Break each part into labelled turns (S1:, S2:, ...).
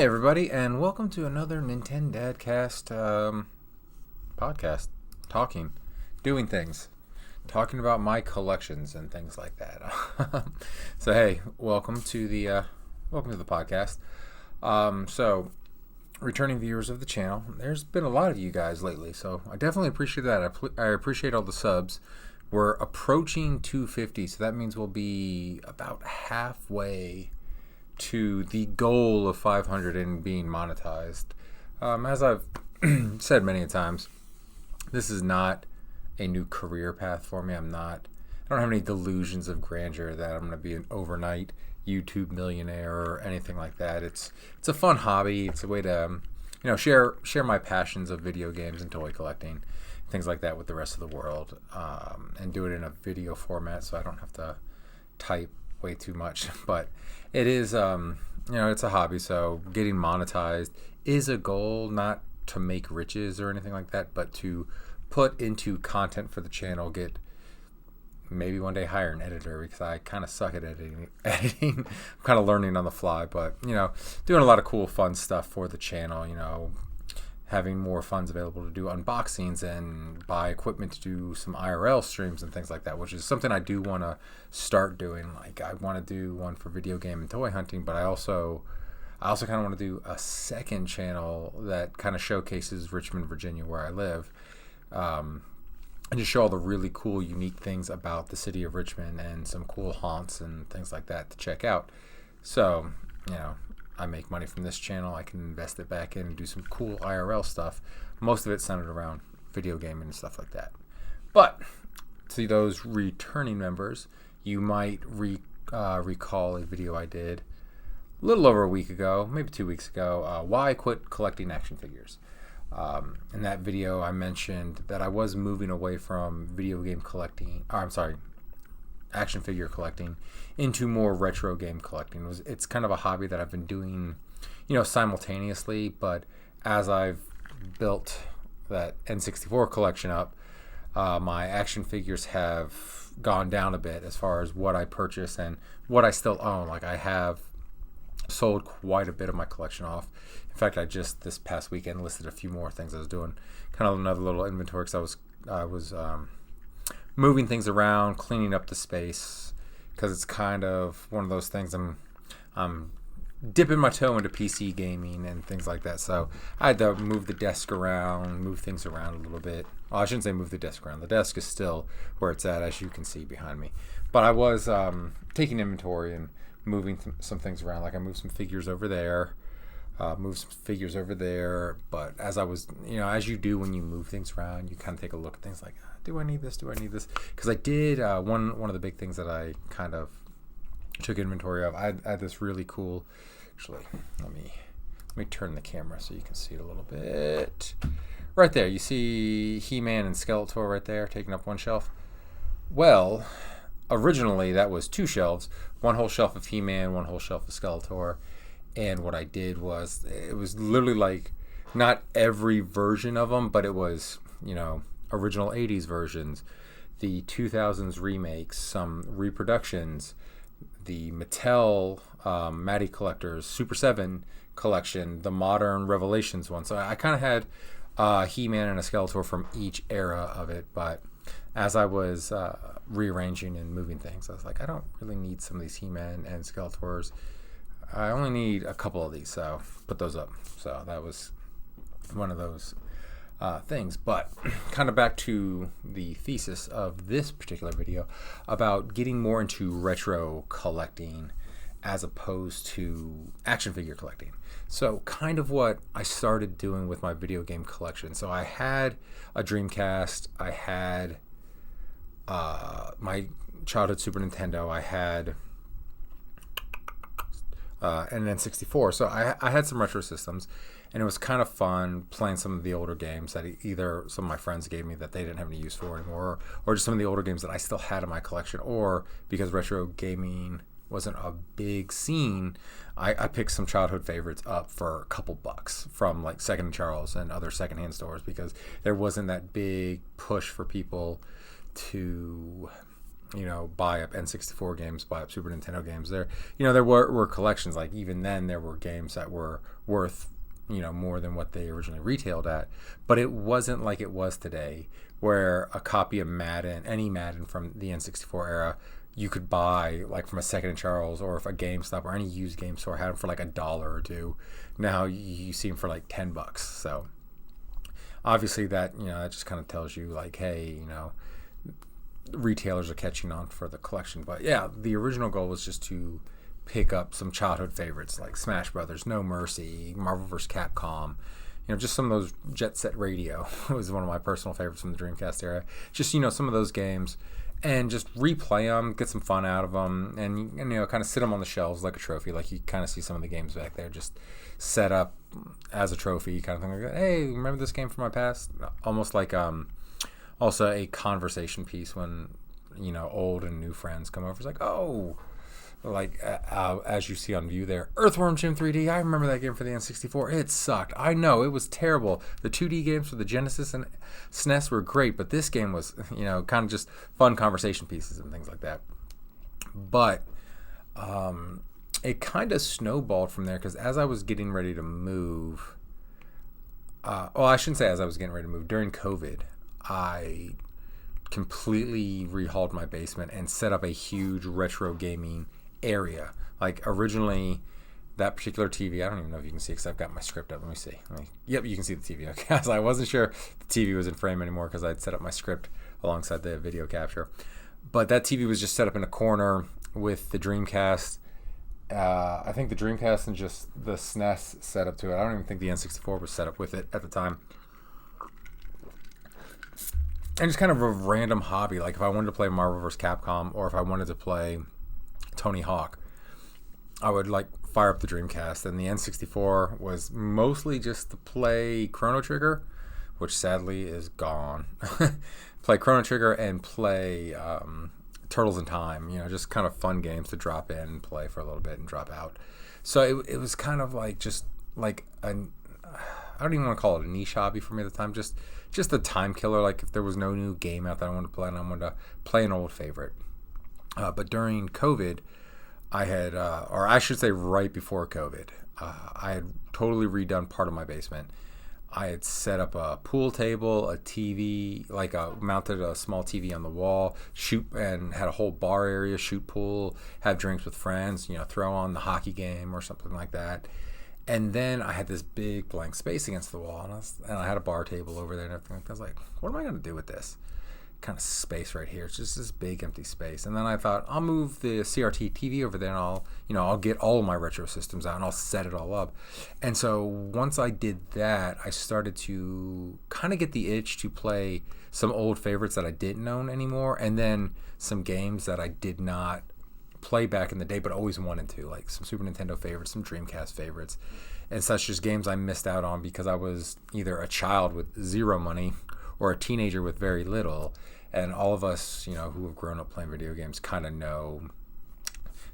S1: everybody, and welcome to another Nintendo Dadcast podcast. Doing things, talking about my collections and things like that. So hey, welcome to the podcast. So returning viewers of the channel, there's been a lot of you guys lately, so I definitely appreciate that. I appreciate all the subs. We're approaching 250, so that means we'll be about halfway to the goal of 500 and being monetized. As I've said many times, this is not a new career path for me. I don't have any delusions of grandeur that I'm going to be an overnight YouTube millionaire or anything like that. It's a fun hobby. It's a way to share my passions of video games and toy collecting, things like that, with the rest of the world, and do it in a video format so I don't have to type way too much. But it is it's a hobby, so getting monetized is a goal, not to make riches or anything like that, but to put into content for the channel, get maybe one day hire an editor, because I kind of suck at editing. I'm kind of learning on the fly, but doing a lot of cool fun stuff for the channel, having more funds available to do unboxings and buy equipment to do some IRL streams and things like that, which is something I do want to start doing. Like, I want to do one for video game and toy hunting, but I also kind of want to do a second channel that kind of showcases Richmond, Virginia, where I live, and just show all the really cool, unique things about the city of Richmond and some cool haunts and things like that to check out. So, I make money from this channel. I can invest it back in and do some cool IRL stuff. Most of it centered around video gaming and stuff like that. But to those returning members, you might recall a video I did a little over a week ago, maybe 2 weeks ago, why I quit collecting action figures. In that video, I mentioned that I was moving away from action figure collecting into more retro game collecting. It's kind of a hobby that I've been doing, simultaneously, but as I've built that N64 collection up, my action figures have gone down a bit as far as what I purchase and what I still own. Like, I have sold quite a bit of my collection off. In fact, I just this past weekend listed a few more things. I was doing kind of another little inventory because I was moving things around, cleaning up the space, because it's kind of one of those things. I'm dipping my toe into PC gaming and things like that. So I had to move the desk around, move things around a little bit. Well, I shouldn't say move the desk around. The desk is still where it's at, as you can see behind me. But I was taking inventory and moving some things around. Like, I moved some figures over there, but as I was, as you do when you move things around, you kind of take a look at things like, do I need this? Because I did, one of the big things that I kind of took inventory of, I had this really cool, actually, let me turn the camera so you can see it a little bit. Right there, you see He-Man and Skeletor right there, taking up one shelf. Well, originally that was two shelves, one whole shelf of He-Man, one whole shelf of Skeletor. And what I did was, it was literally like, not every version of them, but it was, original 80s versions, the 2000s remakes, some reproductions, the Mattel Matty Collectors Super 7 collection, the modern Revelations one. So I kind of had He-Man and a Skeletor from each era of it, but as I was rearranging and moving things, I was like, I don't really need some of these He-Man and Skeletors. I only need a couple of these, so put those up. So that was one of those things. But kind of back to the thesis of this particular video about getting more into retro collecting as opposed to action figure collecting. So kind of what I started doing with my video game collection. So I had a Dreamcast, I had my childhood Super Nintendo, I had and then N64. So I had some retro systems, and it was kind of fun playing some of the older games that either some of my friends gave me that they didn't have any use for anymore, or just some of the older games that I still had in my collection, or because retro gaming wasn't a big scene, I picked some childhood favorites up for a couple bucks from like Second and Charles and other secondhand stores, because there wasn't that big push for people to buy up N64 games, buy up Super Nintendo games. There were collections. Like even then, there were games that were worth more than what they originally retailed at. But it wasn't like it was today, where a copy of Madden, any Madden from the N64 era, you could buy like from a Second and Charles, or if a GameStop or any used game store had them for like $1 or $2. Now you see them for like $10. So obviously that that just kind of tells you like, hey, retailers are catching on for the collection. But yeah, the original goal was just to pick up some childhood favorites like Smash Brothers, No Mercy, Marvel vs. Capcom. Just some of those. Jet Set Radio was one of my personal favorites from the Dreamcast era. Just some of those games, and just replay them, get some fun out of them, and kind of sit them on the shelves like a trophy. Like you kind of see some of the games back there just set up as a trophy, kind of thing. Like, hey, remember this game from my past? Almost like also a conversation piece when old and new friends come over. It's like, oh, like as you see on view there, Earthworm Jim 3D. I remember that game for the N64. It sucked. I know, it was terrible. The 2D games for the Genesis and SNES were great, but this game was kind of just fun conversation pieces and things like that. But it kind of snowballed from there, because as I was getting ready to move, I shouldn't say as I was getting ready to move, during COVID, I completely rehauled my basement and set up a huge retro gaming area. Like originally, that particular TV, I don't even know if you can see, because I've got my script up. Let me see. Yep, you can see the TV. Okay, so I wasn't sure the TV was in frame anymore because I'd set up my script alongside the video capture. But that TV was just set up in a corner with the Dreamcast. I think the Dreamcast and just the SNES set up to it. I don't even think the N64 was set up with it at the time. And just kind of a random hobby. Like if I wanted to play Marvel vs. Capcom, or if I wanted to play Tony Hawk, I would like fire up the Dreamcast. And the N64 was mostly just to play Chrono Trigger, which sadly is gone. Play Chrono Trigger and play Turtles in Time. Just kind of fun games to drop in and play for a little bit and drop out. So it was kind of like just like I don't even want to call it a niche hobby for me at the time. Just a time killer. Like if there was no new game out that I wanted to play, and I wanted to play an old favorite. But during COVID, I had, or I should say right before COVID, I had totally redone part of my basement. I had set up a pool table, a TV, mounted a small TV on the wall, and had a whole bar area, shoot pool, have drinks with friends, throw on the hockey game or something like that. And then I had this big blank space against the wall, and I had a bar table over there and everything. I was like, what am I going to do with this kind of space right here? It's just this big empty space. And then I thought, I'll move the CRT TV over there, and I'll get all of my retro systems out, and I'll set it all up. And so once I did that, I started to kind of get the itch to play some old favorites that I didn't own anymore, and then some games that I did not play back in the day but always wanted to, like some Super Nintendo favorites, some Dreamcast favorites, and such, just games I missed out on because I was either a child with zero money or a teenager with very little. And all of us, who have grown up playing video games kind of know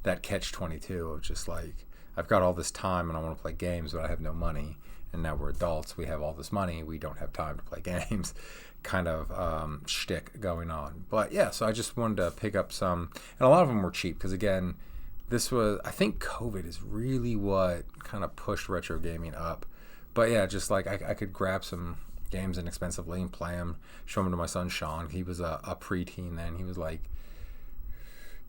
S1: that catch-22 of just like, I've got all this time and I want to play games, but I have no money. And now we're adults, we have all this money, we don't have time to play games, kind of shtick going on. But yeah, so I just wanted to pick up some, and a lot of them were cheap, because again, I think COVID is really what kind of pushed retro gaming up. But yeah, just like I could grab some games inexpensively and play them, show them to my son Sean. He was a preteen then. He was like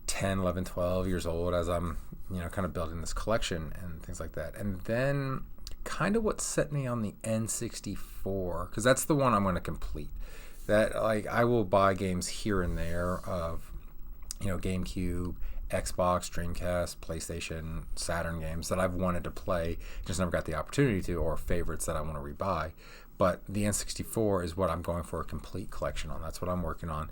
S1: 10, 11, 12 years old as I'm, kind of building this collection and things like that. And then kind of what set me on the N64, because that's the one I'm going to complete. That, like, I will buy games here and there of, GameCube, Xbox, Dreamcast, PlayStation, Saturn games that I've wanted to play, just never got the opportunity to, or favorites that I want to rebuy. But the N64 is what I'm going for a complete collection on. That's what I'm working on.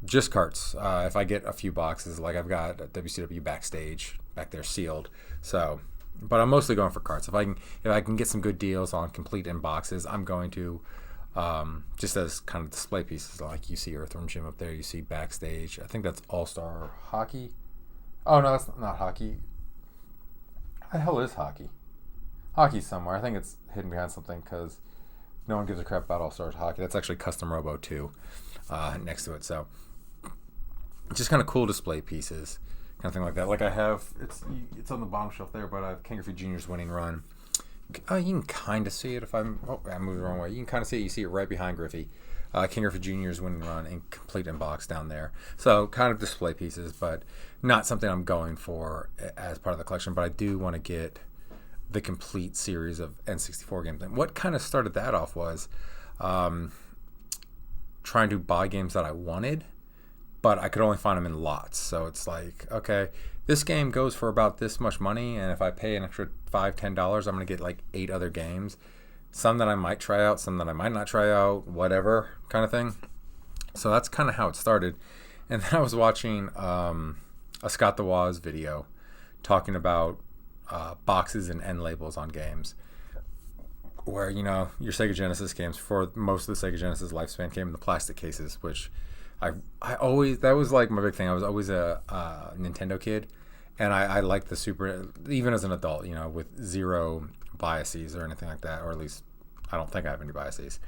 S1: Just carts. If I get a few boxes, like I've got a WCW Backstage back there sealed. So, but I'm mostly going for carts. If I can get some good deals on complete in boxes, I'm going to, just as kind of display pieces. Like you see Earthworm Jim up there, you see Backstage. I think that's All-Star Hockey. Oh no, that's not hockey. What the hell is hockey? Hockey's somewhere. I think it's hidden behind something because no one gives a crap about All-Stars Hockey. That's actually Custom Robo 2 next to it. So just kind of cool display pieces, kind of thing like that. Like I have, it's on the bottom shelf there, but I have Ken Griffey Jr.'s winning run. You can kind of see it if I moved the wrong way. You can kind of see it. You see it right behind Griffey. Ken Griffey Jr.'s winning run in complete inbox down there. So kind of display pieces, but not something I'm going for as part of the collection. But I do want to get the complete series of N64 games. And what kind of started that off was trying to buy games that I wanted, but I could only find them in lots. So it's like, okay, this game goes for about this much money, and if I pay an extra $5-10, I'm going to get like 8 other games. Some that I might try out, some that I might not try out, whatever kind of thing. So that's kind of how it started. And then I was watching a Scott the Woz video talking about boxes and end labels on games, where, you know, your Sega Genesis games, for most of the Sega Genesis lifespan, came in the plastic cases, which I always, that was like my big thing. I was always a Nintendo kid, and I liked the Super, even as an adult, you know, with zero biases or anything like that, or at least I don't think I have any biases,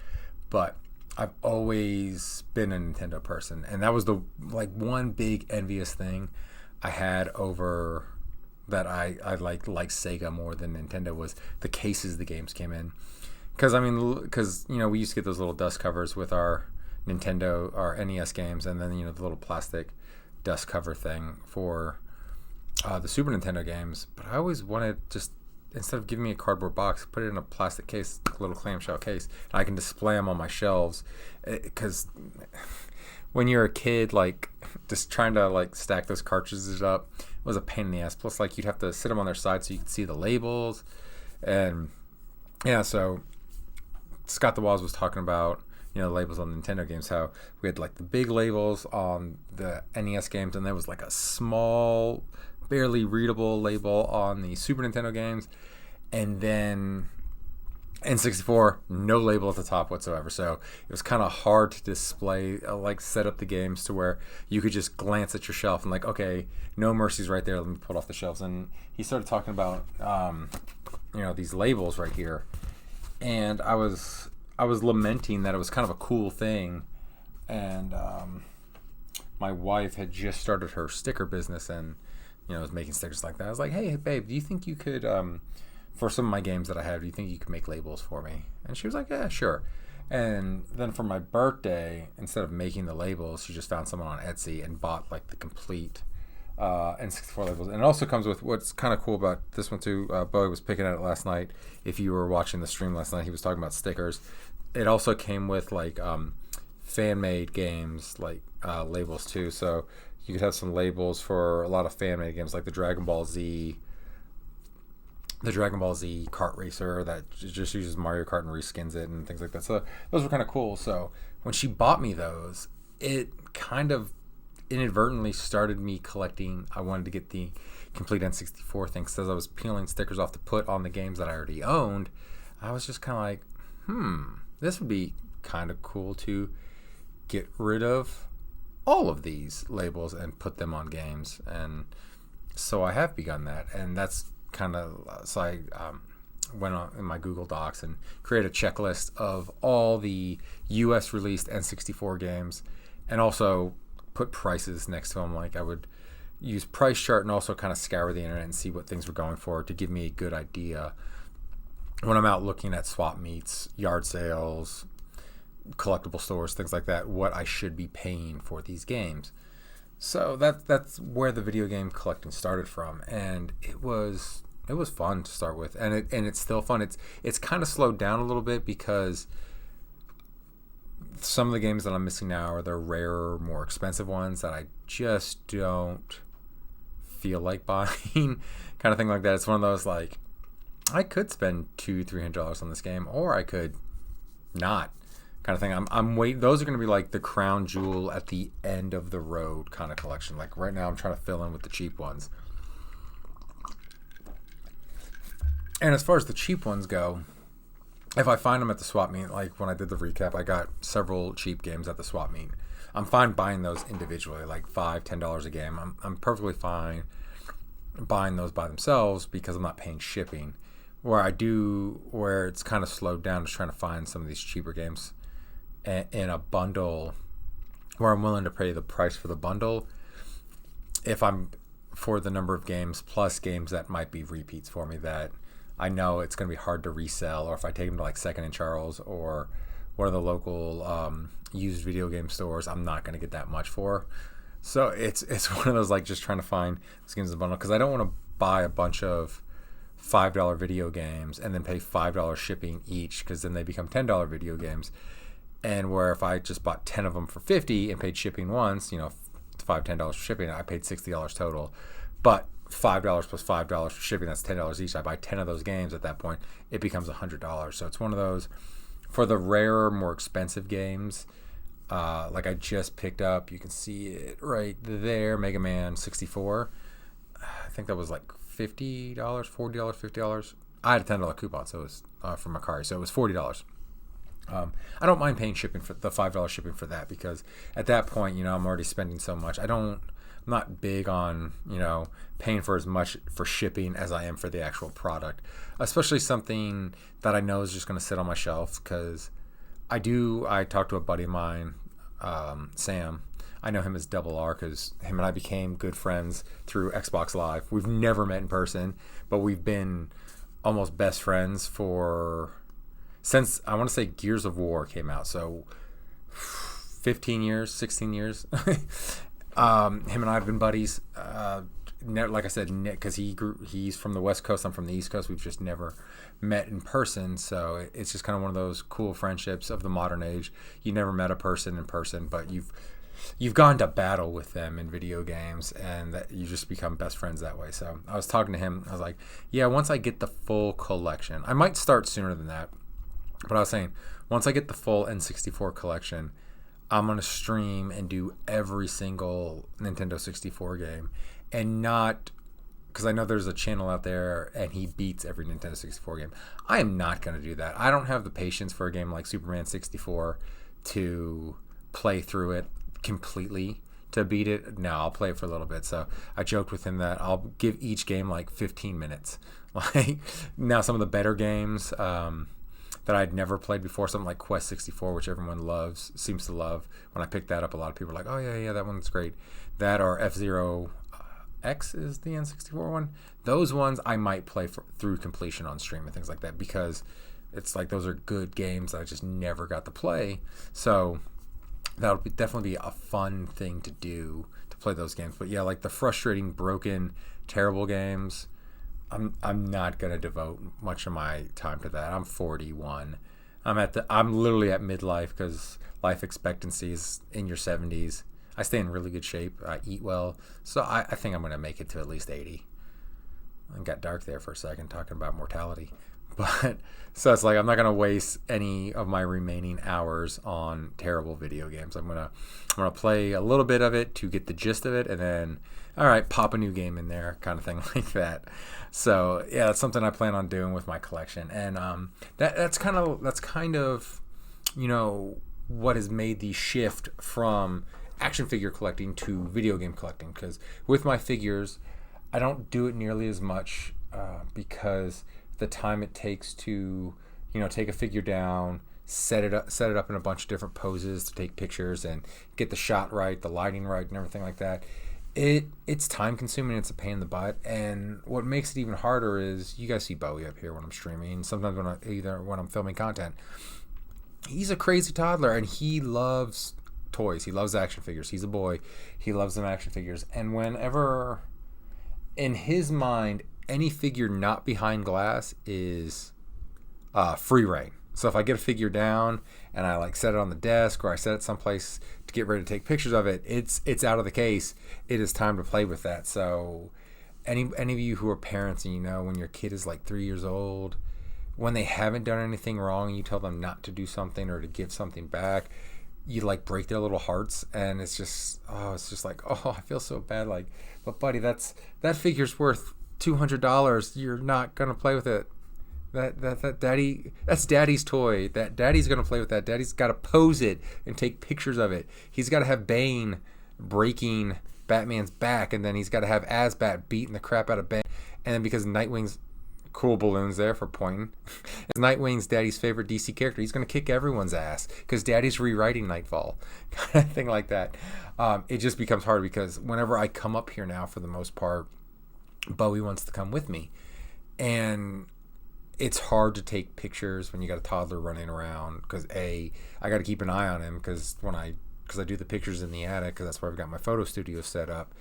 S1: but I've always been a Nintendo person, and that was the like one big envious thing I had over that I like Sega more than Nintendo was the cases the games came in. Because you know, we used to get those little dust covers with our Nintendo, our NES games, and then, you know, the little plastic dust cover thing for the Super Nintendo games. But I always wanted, just instead of giving me a cardboard box, put it in a plastic case, a little clamshell case, and I can display them on my shelves. Because when you're a kid, like, just trying to like stack those cartridges up was a pain in the ass. Plus, like, you'd have to sit them on their side so you could see the labels. And yeah, so Scott the Woz was talking about, you know, labels on Nintendo games, how we had like the big labels on the NES games, and there was like a small, barely readable label on the Super Nintendo games, and then N64, no label at the top whatsoever. So it was kind of hard to display, like set up the games to where you could just glance at your shelf and like, okay, No Mercy's right there, let me pull it off the shelves. And he started talking about, you know, these labels right here, and I was lamenting that it was kind of a cool thing, and my wife had just started her sticker business, and, you know, was making stickers like that. I was like, hey babe, do you think you could, for some of my games that I have, do you think you could make labels for me? And she was like, yeah, sure. And then for my birthday, instead of making the labels, she just found someone on Etsy and bought like the complete N64 labels. And it also comes with, what's kind of cool about this one too, Bowie was picking at it last night. If you were watching the stream last night, he was talking about stickers. It also came with like fan-made games, like labels too. So you could have some labels for a lot of fan-made games, like the Dragon Ball Z kart racer that just uses Mario Kart and reskins it and things like that. So those were kind of cool. So when she bought me those, it kind of inadvertently started me collecting. I wanted to get the complete N64 thing, because as I was peeling stickers off to put on the games that I already owned, I was just kind of like, this would be kind of cool to get rid of all of these labels and put them on games. And so I have begun that, and that's kind of, so I went on in my Google Docs and created a checklist of all the US released N64 games, and also put prices next to them. Like, I would use price chart and also kind of scour the internet and see what things were going for to give me a good idea when I'm out looking at swap meets, yard sales, collectible stores, things like that, what I should be paying for these games. So that's where the video game collecting started from, and it was fun to start with, and it's still fun. It's kind of slowed down a little bit because some of the games that I'm missing now are the rarer, more expensive ones that I just don't feel like buying, kind of thing like that. It's one of those, like, I could spend $200-300 on this game, or I could not, kind of thing. I'm waiting. Those are going to be like the crown jewel at the end of the road kind of collection. Like right now, I'm trying to fill in with the cheap ones. And as far as the cheap ones go, if I find them at the swap meet, like when I did the recap, I got several cheap games at the swap meet. I'm fine buying those individually, like $5-10 a game. I'm perfectly fine buying those by themselves because I'm not paying shipping. Where it's kind of slowed down is trying to find some of these cheaper games in a bundle where I'm willing to pay the price for the bundle if I'm for the number of games plus games that might be repeats for me that I know it's going to be hard to resell, or if I take them to like Second and Charles or one of the local used video game stores, I'm not going to get that much for. So it's one of those like just trying to find these games in the bundle, because I don't want to buy a bunch of $5 video games and then pay $5 shipping each, because then they become $10 video games. And where if I just bought 10 of them for $50 and paid shipping once, $5, $10 for shipping, I paid $60 total. But $5 plus $5 for shipping, that's $10 each. I buy 10 of those games at that point, it becomes $100. So it's one of those, for the rarer, more expensive games, like I just picked up, you can see it right there, Mega Man 64. I think that was like $50, $40, $50. I had a $10 coupon, so it was from Macari, so it was $40. I don't mind paying shipping for the $5 shipping for that, because at that point, I'm already spending so much. I'm not big on, paying for as much for shipping as I am for the actual product, especially something that I know is just going to sit on my shelf, because I talked to a buddy of mine, Sam. I know him as Double R because him and I became good friends through Xbox Live. We've never met in person, but we've been almost best friends since I want to say Gears of War came out. So 15 years, 16 years. Him and I have been buddies. Like I said, because he's from the West Coast, I'm from the East Coast. We've just never met in person. So it's just kind of one of those cool friendships of the modern age. You never met a person in person, but you've gone to battle with them in video games, and that you just become best friends that way. So I was talking to him. I was like, yeah, once I get the full collection, I might start sooner than that. But I was saying, once I get the full N64 collection, I'm going to stream and do every single Nintendo 64 game. And not, because I know there's a channel out there and he beats every Nintendo 64 game. I am not going to do that. I don't have the patience for a game like Superman 64 to play through it completely to beat it. No, I'll play it for a little bit. So I joked with him that I'll give each game like 15 minutes. Like now some of the better games that I'd never played before, something like Quest 64, which everyone seems to love. When I picked that up, a lot of people were like, oh yeah, that one's great. That or F-Zero X is the N64 one. Those ones I might play through completion on stream and things like that, because it's like those are good games that I just never got to play. So that'll definitely be a fun thing to do, to play those games. But yeah, like the frustrating, broken, terrible games, I'm not gonna devote much of my time to that. I'm 41. I'm literally at midlife, because life expectancy is in your 70s. I stay in really good shape. I eat well, so I think I'm gonna make it to at least 80. I got dark there for a second talking about mortality, but so it's like I'm not gonna waste any of my remaining hours on terrible video games. I'm gonna play a little bit of it to get the gist of it, and then all right, pop a new game in there, kind of thing like that. So yeah, that's something I plan on doing with my collection, and that's kind of what has made the shift from action figure collecting to video game collecting. Because with my figures, I don't do it nearly as much because the time it takes to take a figure down, set it up in a bunch of different poses to take pictures and get the shot right, the lighting right, and everything like that. It's time consuming. It's a pain in the butt, and what makes it even harder is you guys see Bowie up here when I'm streaming. Sometimes when I'm filming content, he's a crazy toddler and he loves toys. He loves action figures. He's a boy. He loves them action figures, and whenever in his mind any figure not behind glass is free reign. So if I get a figure down and I like set it on the desk or I set it someplace to get ready to take pictures of it, it's out of the case. It is time to play with that. So any of you who are parents and when your kid is like 3 years old, when they haven't done anything wrong and you tell them not to do something or to give something back, you like break their little hearts, and it's just like, I feel so bad. Like, but buddy, that figure's worth $200. You're not gonna play with it. That's daddy's toy. That daddy's gonna play with that. Daddy's got to pose it and take pictures of it. He's got to have Bane breaking Batman's back, and then he's got to have Asbat beating the crap out of Bane, and then because Nightwing's cool balloons there for pointing. Nightwing's daddy's favorite DC character. He's going to kick everyone's ass because daddy's rewriting Nightfall. Kind of thing like that. It just becomes hard because whenever I come up here now, for the most part, Bowie wants to come with me. And it's hard to take pictures when you got a toddler running around because I got to keep an eye on him because I do the pictures in the attic because that's where I've got my photo studio set up.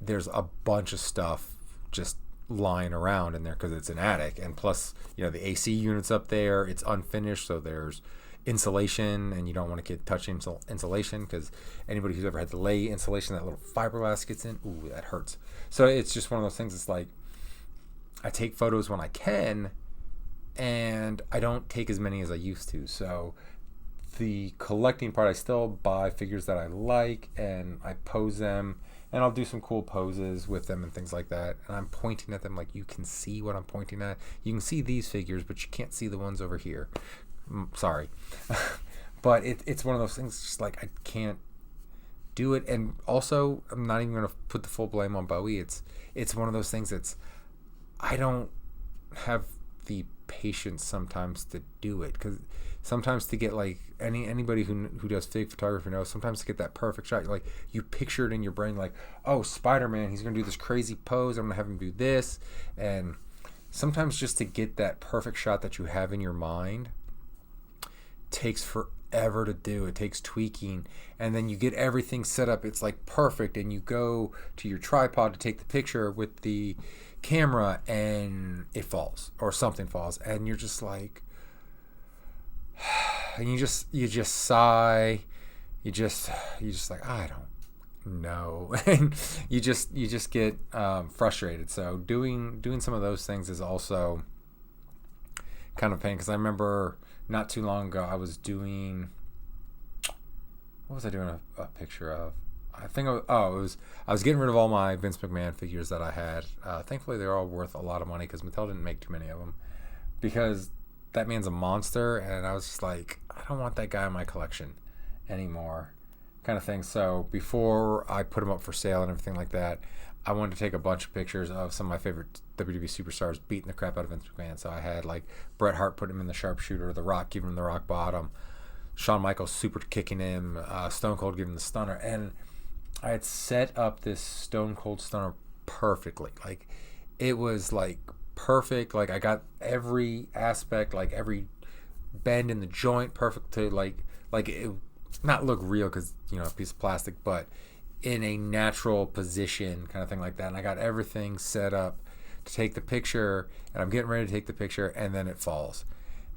S1: There's a bunch of stuff just lying around in there because it's an attic, and plus, the AC unit's up there. It's unfinished, so there's insulation, and you don't want to get touching insulation because anybody who's ever had to lay insulation, that little fiberglass gets in. Ooh, that hurts. So it's just one of those things. It's like I take photos when I can, and I don't take as many as I used to. So the collecting part, I still buy figures that I like and I pose them, and I'll do some cool poses with them and things like that. And I'm pointing at them like you can see what I'm pointing at. You can see these figures, but you can't see the ones over here. Sorry. But it's one of those things, just like I can't do it. And also, I'm not even going to put the full blame on Bowie. It's one of those things I don't have the patience sometimes to do it, because sometimes to get like anybody who does fig photography knows, sometimes to get that perfect shot, like you picture it in your brain like, oh, Spider-Man, he's gonna do this crazy pose, I'm gonna have him do this, and sometimes just to get that perfect shot that you have in your mind takes forever to do. It takes tweaking, and then you get everything set up, it's like perfect, and you go to your tripod to take the picture with the camera and it falls, or something falls, and you're just like, and you just sigh, you just like, I don't know, and you just get frustrated. So doing some of those things is also kind of pain, because I remember not too long ago I was doing, what was I doing a picture of? I think I was getting rid of all my Vince McMahon figures that I had. Thankfully, they're all worth a lot of money because Mattel didn't make too many of them, because that man's a monster, and I was just like, I don't want that guy in my collection anymore, kind of thing. So before I put him up for sale and everything like that, I wanted to take a bunch of pictures of some of my favorite WWE superstars beating the crap out of Vince McMahon. So I had like Bret Hart putting him in the sharpshooter, The Rock giving him the rock bottom, Shawn Michaels super kicking him, Stone Cold giving him the stunner, and I had set up this Stone Cold Stunner perfectly. Like, it was like perfect. Like, I got every aspect, like every bend in the joint perfect to like it not look real because a piece of plastic, but in a natural position, kind of thing like that. And I got everything set up to take the picture, and I'm getting ready to take the picture, and then it falls,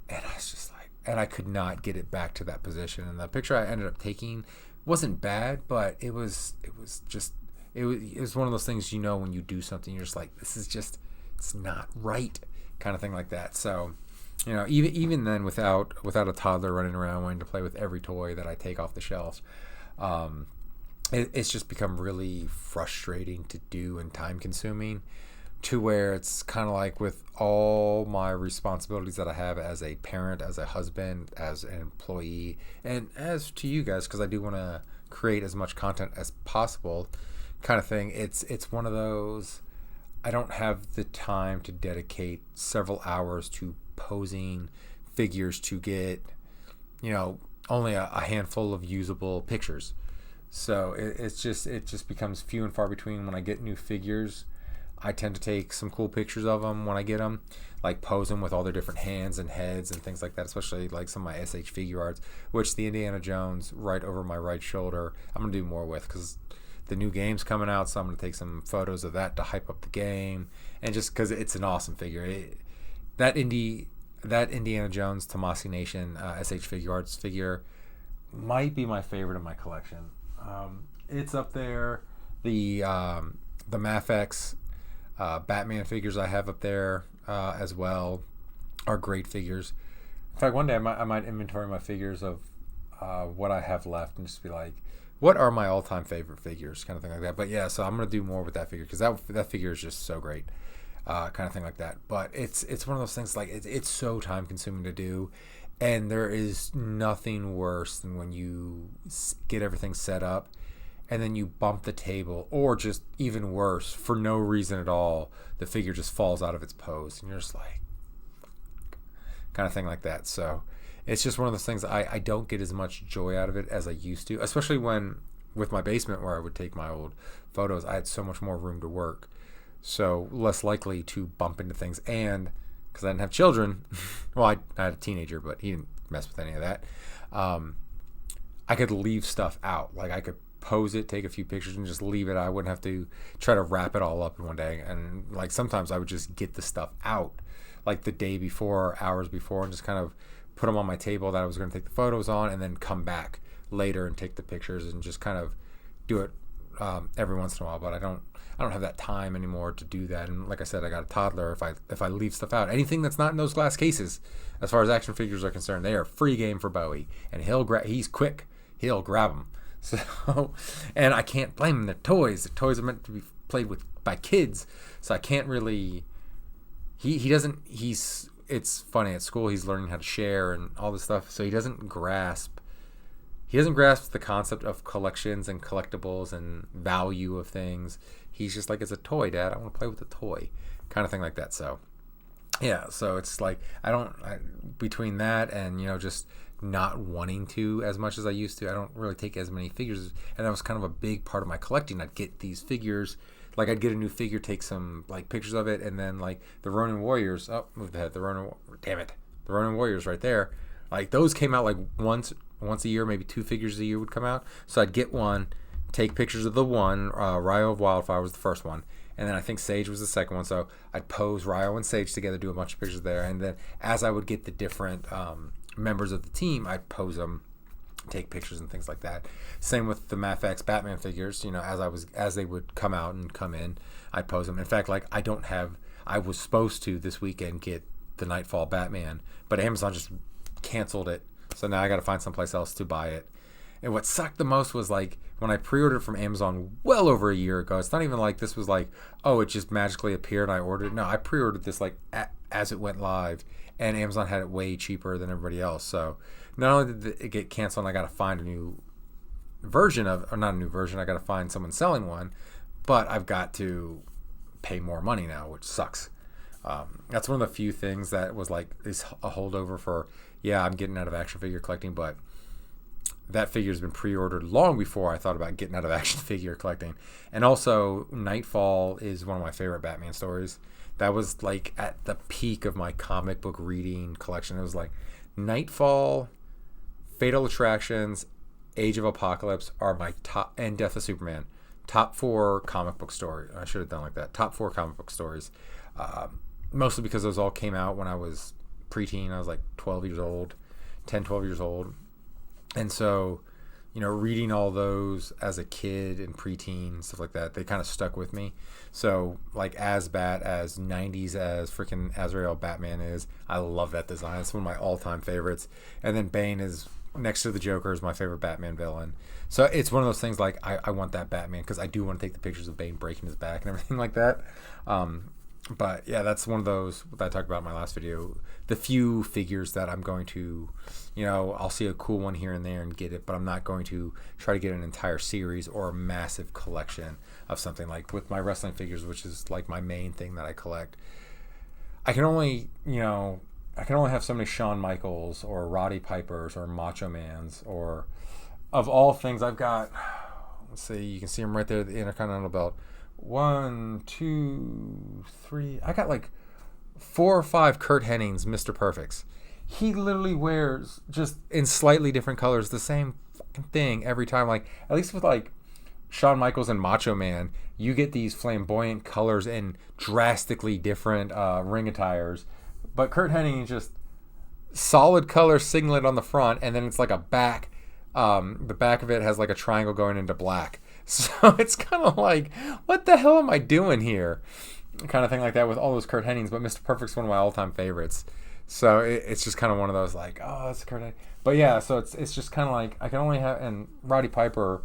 S1: and I was just like, and I could not get it back to that position. And the picture I ended up taking wasn't bad, but it was one of those things, when you do something, you're just like, this is just, it's not right, kind of thing like that. So even then, without a toddler running around wanting to play with every toy that I take off the shelf, it's just become really frustrating to do and time consuming, to where it's kind of like, with all my responsibilities that I have as a parent, as a husband, as an employee, and as to you guys, because I do want to create as much content as possible, kind of thing. It's one of those, I don't have the time to dedicate several hours to posing figures to get only a handful of usable pictures. So it just becomes few and far between. When I get new figures, I tend to take some cool pictures of them when I get them, like pose them with all their different hands and heads and things like that, especially like some of my SH Figure Arts, which the Indiana Jones right over my right shoulder, I'm going to do more with, because the new game's coming out, so I'm going to take some photos of that to hype up the game, and just because it's an awesome figure. That Indiana Jones Tomasi Nation SH Figure Arts figure might be my favorite in my collection. It's up there. The Mafex Batman figures I have up there as well are great figures. In fact, one day I might inventory my figures of what I have left and just be like, what are my all-time favorite figures, kind of thing like that. But yeah, so I'm going to do more with that figure, because that figure is just so great, kind of thing like that. But it's one of those things, like it's so time-consuming to do, and there is nothing worse than when you get everything set up and then you bump the table, or just even worse, for no reason at all, the figure just falls out of its pose, and you're just like, kind of thing like that. So it's just one of those things. I don't get as much joy out of it as I used to, especially when with my basement where I would take my old photos. I had so much more room to work, so less likely to bump into things. And because I didn't have children, well, I had a teenager, but he didn't mess with any of that. I could leave stuff out. Like I could pose it, take a few pictures, and just leave it. I wouldn't have to try to wrap it all up in one day. And like sometimes I would just get the stuff out like the day before, hours before, and just kind of put them on my table that I was going to take the photos on, and then come back later and take the pictures, and just kind of do it every once in a while. But I don't have that time anymore to do that. And like I said, I got a toddler. If I leave stuff out, anything that's not in those glass cases, as far as action figures are concerned, they are free game for Bowie, and he's quick. He'll grab them. So, and I can't blame him. They're toys. The toys are meant to be played with by kids, so I can't really. He doesn't. It's funny at school. He's learning how to share and all this stuff, so he doesn't grasp. He doesn't grasp the concept of collections and collectibles and value of things. He's just like, it's a toy, Dad. I want to play with a toy, kind of thing like that. So, yeah. So it's like between that and just not wanting to as much as I used to, I don't really take as many figures, and that was kind of a big part of my collecting. I'd get these figures. Like I'd get a new figure, take some like pictures of it, and then like the Ronin Warriors. Oh, move the head. The Ronin Warriors right there. Like those came out like once a year, maybe 2 figures a year would come out. So I'd get one, take pictures of the one. Ryo of Wildfire was the first one, and then I think Sage was the second one. So I'd pose Ryo and Sage together, do a bunch of pictures there, and then as I would get the different members of the team, I'd pose them, take pictures and things like that. Same with the Mafex Batman figures. As they would come out and come in, I'd pose them. In fact, like I was supposed to this weekend get the Nightfall Batman, but Amazon just canceled it. So now I got to find someplace else to buy it. And what sucked the most was like when I pre-ordered from Amazon well over a year ago. It's not even like this was like, oh, it just magically appeared and I ordered it. No, I pre-ordered this like as it went live, and Amazon had it way cheaper than everybody else. So not only did it get canceled, I got to find a new version or not a new version. I got to find someone selling one, but I've got to pay more money now, which sucks. That's one of the few things that was like is a holdover for, I'm getting out of action figure collecting, but that figure has been pre-ordered long before I thought about getting out of action figure collecting. And also, Nightfall is one of my favorite Batman stories. That was like at the peak of my comic book reading collection. It was like Nightfall, Fatal Attractions, Age of Apocalypse are my top, and Death of Superman, top 4 comic book stories. I should have done like that. Top 4 comic book stories. Mostly because those all came out when I was preteen. I was like 12 years old. And so, reading all those as a kid and preteen and stuff like that, they kind of stuck with me. So, like, as 90s as freaking Azrael Batman is, I love that design. It's one of my all-time favorites. And then Bane is, next to the Joker, is my favorite Batman villain. So, it's one of those things, like, I want that Batman because I do want to take the pictures of Bane breaking his back and everything like that. But, yeah, that's one of those that I talked about in my last video. The few figures that I'm going to, I'll see a cool one here and there and get it, but I'm not going to try to get an entire series or a massive collection of something. Like with my wrestling figures, which is like my main thing that I collect, I can only have so many Shawn Michaels or Roddy Pipers or Macho Mans, or of all things I've got, let's see, you can see them right there at the Intercontinental Belt. 1, 2, 3, I got like 4 or 5 Curt Hennings Mr. Perfects. He literally wears, just in slightly different colors, the same fucking thing every time. Like, at least with like Shawn Michaels and Macho Man, you get these flamboyant colors and drastically different ring attires. But Curt Hennig is just solid color singlet on the front, and then it's like a back. The back of it has like a triangle going into black. So it's kind of like, what the hell am I doing here? Kind of thing like that with all those Curt Hennings. But Mr. Perfect's one of my all-time favorites. So it's just kind of one of those like, oh, it's Curt Hennig. But yeah, so it's just kind of like, I can only have, and Roddy Piper,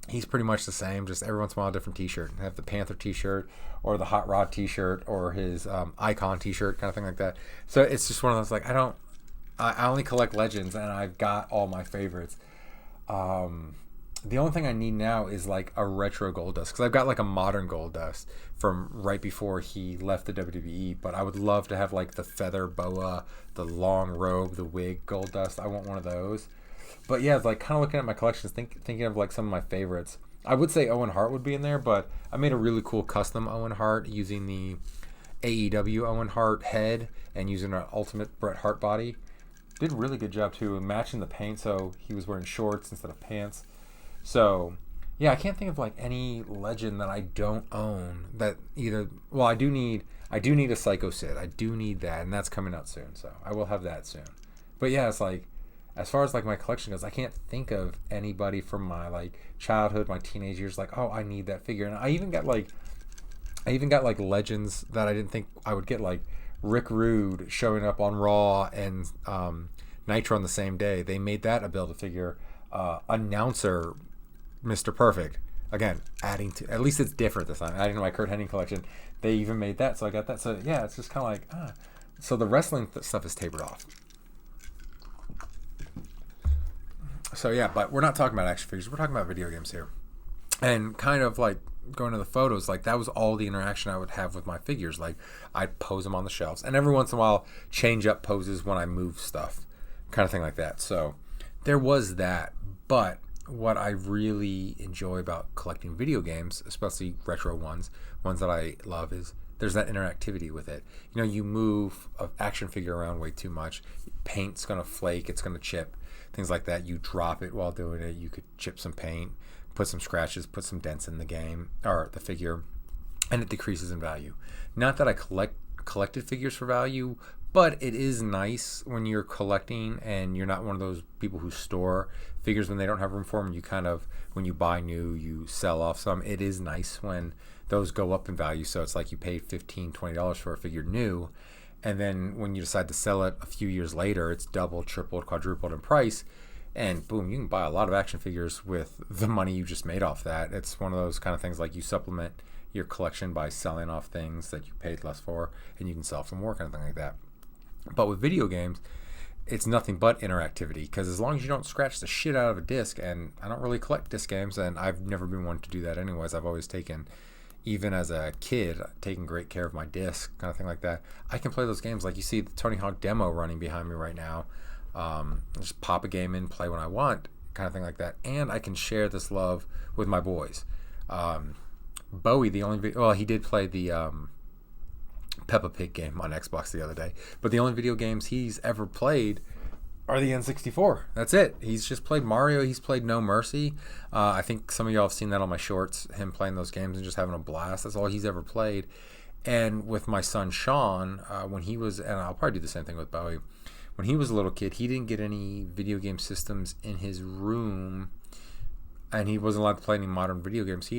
S1: he's pretty much the same, just every once in a while a different t-shirt. I have the Panther t-shirt or the Hot Rod t-shirt or his Icon t-shirt, kind of thing like that. So it's just one of those like, I only collect Legends, and I've got all my favorites. The only thing I need now is like a retro Goldust, because I've got like a modern Goldust from right before he left the WWE. But I would love to have like the feather boa, the long robe, the wig Goldust. I want one of those. But yeah, like kind of looking at my collections, thinking of like some of my favorites. I would say Owen Hart would be in there, but I made a really cool custom Owen Hart using the AEW Owen Hart head and using an Ultimate Bret Hart body. Did a really good job too, matching the paint, so he was wearing shorts instead of pants. So yeah, I can't think of like any legend that I don't own that either. Well, I do need a Psycho Sid. I do need that, and that's coming out soon, so I will have that soon. But yeah, it's like, as far as like my collection goes, I can't think of anybody from my like childhood, my teenage years, like, oh, I need that figure. And I even got like legends that I didn't think I would get, like Rick Rude showing up on Raw and Nitro on the same day. They made that a Build-A-Figure. Announcer Mr. Perfect, again, adding to, at least it's different this time, adding to my Kurt Hennig collection. They even made that, so I got that. So yeah, it's just kind of like so the wrestling stuff is tapered off. So yeah, but we're not talking about action figures. We're talking about video games here. And kind of like going to the photos, like that was all the interaction I would have with my figures. Like I'd pose them on the shelves, and every once in a while change up poses when I move stuff, kind of thing like that. So there was that. But what I really enjoy about collecting video games, especially retro ones that I love, is there's that interactivity with it. You know, you move an action figure around way too much. Paint's going to flake, it's going to chip, things like that. You drop it while doing it. You could chip some paint, put some scratches, put some dents in the game or the figure, and it decreases in value. Not that I collected figures for value, but it is nice when you're collecting and you're not one of those people who store figures when they don't have room for them. You kind of, when you buy new, you sell off some. It is nice when those go up in value. So it's like you paid $15, $20 for a figure new, and then when you decide to sell it a few years later, it's doubled, tripled, quadrupled in price, and boom, you can buy a lot of action figures with the money you just made off that. It's one of those kind of things, like you supplement your collection by selling off things that you paid less for, and you can sell for more, kind of thing like that. But with video games, it's nothing but interactivity, because as long as you don't scratch the shit out of a disc, and I don't really collect disc games, and I've never been one to do that anyways. I've always taken, even as a kid, taking great care of my disc, kind of thing like that. I can play those games. Like you see the Tony Hawk demo running behind me right now. Just pop a game in, play when I want, kind of thing like that. And I can share this love with my boys. Bowie, he did play the Peppa Pig game on Xbox the other day, but the only video games he's ever played are the N64. That's it. He's just played Mario. He's played No Mercy. I think some of y'all have seen that on my shorts, him playing those games and just having a blast. That's all he's ever played. And with my son Sean, when he was, and I'll probably do the same thing with Bowie, when he was a little kid, he didn't get any video game systems in his room, and he wasn't allowed to play any modern video games.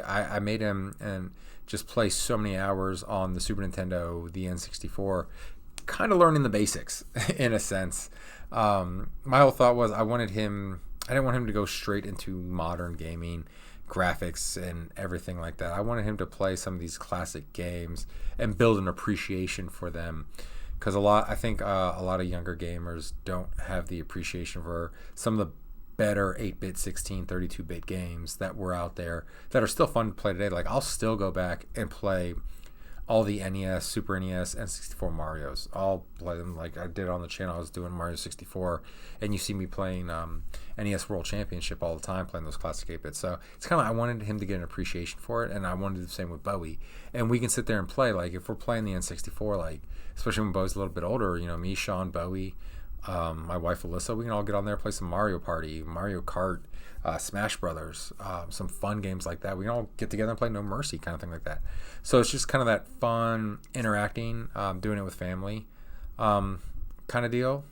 S1: I made him and just play so many hours on the Super Nintendo, the N64, kind of learning the basics in a sense. My whole thought was I didn't want him to go straight into modern gaming, graphics and everything like that. I wanted him to play some of these classic games and build an appreciation for them. Because I think a lot of younger gamers don't have the appreciation for some of the better 8-bit, 16, 32-bit games that were out there that are still fun to play today. Like, I'll still go back and play all the NES, Super NES, and 64 Marios. I'll play them like I did on the channel. I was doing Mario 64, and you see me playing NES World Championship all the time, playing those classic 8-bits. So it's kind of, I wanted him to get an appreciation for it, and I wanted to do the same with Bowie. And we can sit there and play. Like, if we're playing the N64, like, especially when Bowie's a little bit older, you know, me, Sean, Bowie, my wife Alyssa, we can all get on there, play some Mario Party, Mario Kart, Smash Brothers, some fun games like that. We can all get together and play No Mercy, kind of thing like that. So it's just kind of that fun interacting, doing it with family kind of deal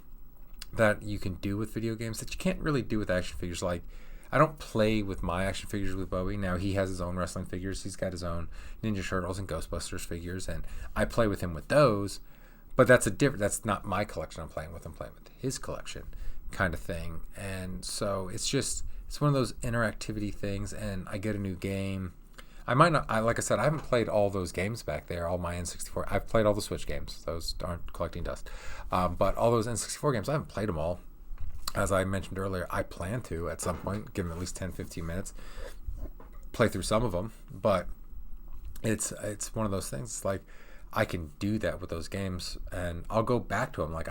S1: that you can do with video games that you can't really do with action figures. Like, I don't play with my action figures with Bowie. Now he has his own wrestling figures. He's got his own Ninja Turtles and Ghostbusters figures, and I play with him with those. But that's not my collection I'm playing with. I'm playing with his collection, kind of thing. And so it's one of those interactivity things, and I get a new game. I might not, like I said, I haven't played all those games back there, all my N64. I've played all the Switch games. Those aren't collecting dust. But all those N64 games, I haven't played them all. as I mentioned earlier, I plan to at some point give them at least 10, 15 minutes, play through some of them, but it's one of those things. Like, I can do that with those games, and I'll go back to them. Like,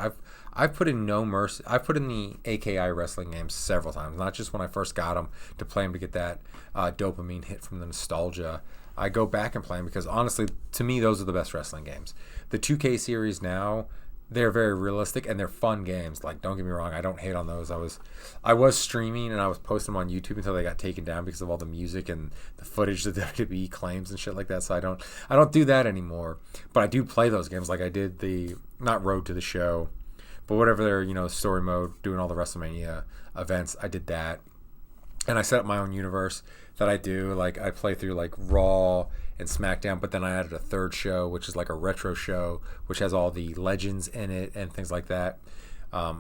S1: I've put in No Mercy. I've put in the AKI wrestling games several times, not just when I first got them to play them to get that dopamine hit from the nostalgia. I go back and play them because, honestly, to me, those are the best wrestling games. The 2K series now, they're very realistic and they're fun games. Like, don't get me wrong, I don't hate on those. I was streaming and I was posting them on YouTube until they got taken down because of all the music and the footage that WWE claims and shit like that. So I don't do that anymore. But I do play those games. Like, I did the, not Road to the Show, but whatever their, story mode, doing all the WrestleMania events, I did that. And I set up my own universe that I do. Like, I play through like Raw and SmackDown, but then I added a third show, which is like a retro show, which has all the legends in it and things like that.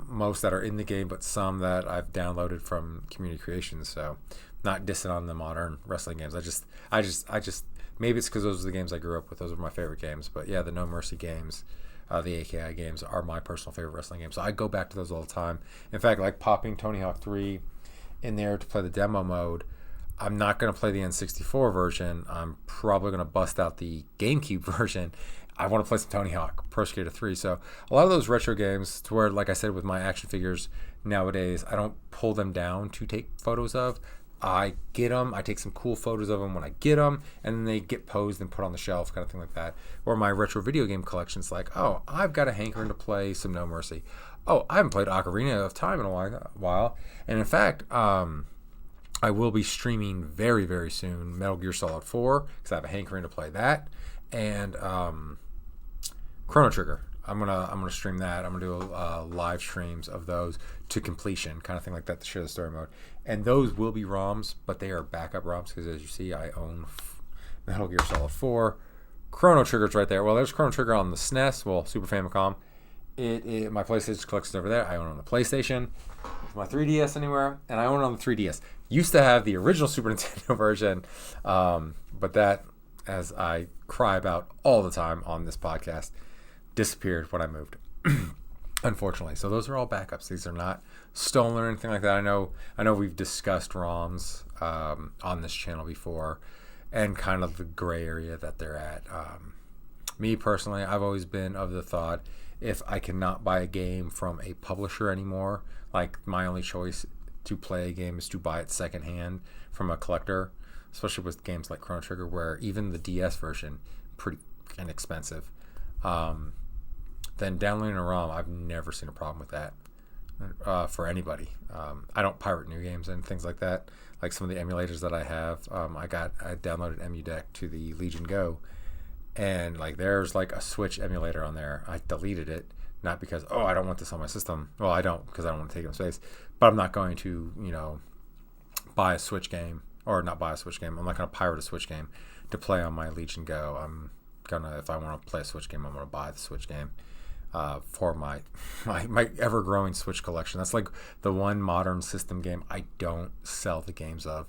S1: Most that are in the game, but some that I've downloaded from Community Creations. So, not dissing on the modern wrestling games. I just maybe it's because those are the games I grew up with. Those are my favorite games. But yeah, the No Mercy games, the AKI games are my personal favorite wrestling games. So I go back to those all the time. In fact, like popping Tony Hawk 3 in there to play the demo mode. I'm not going to play the N64 version. I'm probably going to bust out the GameCube version. I want to play some Tony Hawk, Pro Skater 3. So a lot of those retro games, to where, like I said, with my action figures nowadays, I don't pull them down to take photos of. I get them, I take some cool photos of them when I get them, and then they get posed and put on the shelf, kind of thing like that. Or my retro video game collection's like, oh, I've got a hankering to play some No Mercy. Oh, I haven't played Ocarina of Time in a while. And in fact, I will be streaming very, very soon Metal Gear Solid 4 because I have a hankering to play that, and Chrono Trigger. I'm gonna stream that. I'm gonna do live streams of those to completion, kind of thing like that, to share the story mode. And those will be ROMs, but they are backup ROMs because, as you see, I own Metal Gear Solid 4. Chrono Trigger's right there. Well, there's Chrono Trigger on the SNES, well, Super Famicom. My PlayStation collection's over there. I own it on the PlayStation. My 3DS anywhere, and I own it on the 3DS. Used to have the original Super Nintendo version, but that, as I cry about all the time on this podcast, disappeared when I moved, unfortunately. So those are all backups. These are not stolen or anything like that. I know we've discussed ROMs on this channel before, and kind of the gray area that they're at. Me personally, I've always been of the thought, if I cannot buy a game from a publisher anymore, like, my only choice to play a game is to buy it secondhand from a collector, especially with games like Chrono Trigger, where even the DS version pretty inexpensive. Then downloading a ROM, I've never seen a problem with that for anybody. I don't pirate new games and things like that. Like some of the emulators that I have, I downloaded EmuDeck to the Legion Go, and like there's like a Switch emulator on there. I deleted it, not because, oh, I don't want this on my system. Well, I don't, because I don't want to take up space. But I'm not going to, buy a Switch game, or not buy a Switch game. I'm not going to pirate a Switch game to play on my Legion Go. I'm gonna, if I want to play a Switch game, I'm going to buy the Switch game for my ever-growing Switch collection. That's like the one modern system game I don't sell the games of,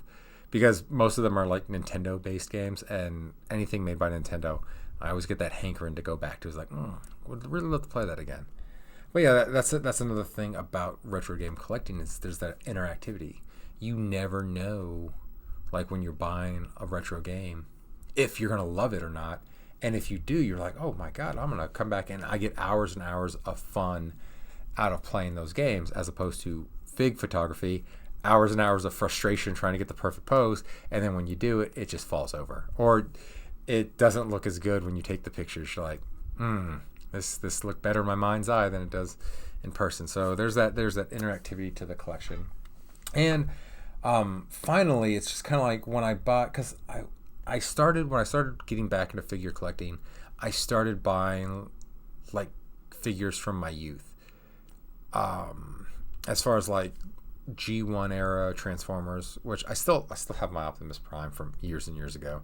S1: because most of them are like Nintendo-based games, and anything made by Nintendo, I always get that hankering to go back to. It's like, would really love to play that again. But yeah, that's another thing about retro game collecting, is there's that interactivity. You never know, like when you're buying a retro game, if you're gonna love it or not. And if you do, you're like, oh my god, I'm gonna come back, and I get hours and hours of fun out of playing those games, as opposed to fig photography, hours and hours of frustration trying to get the perfect pose, and then when you do it, it just falls over, or it doesn't look as good when you take the pictures. You're like, this looked better in my mind's eye than it does in person. So there's that interactivity to the collection. And finally, it's just kind of like when I bought, because when I started getting back into figure collecting, I started buying like figures from my youth. As far as like G1 era Transformers, which I still have my Optimus Prime from years and years ago.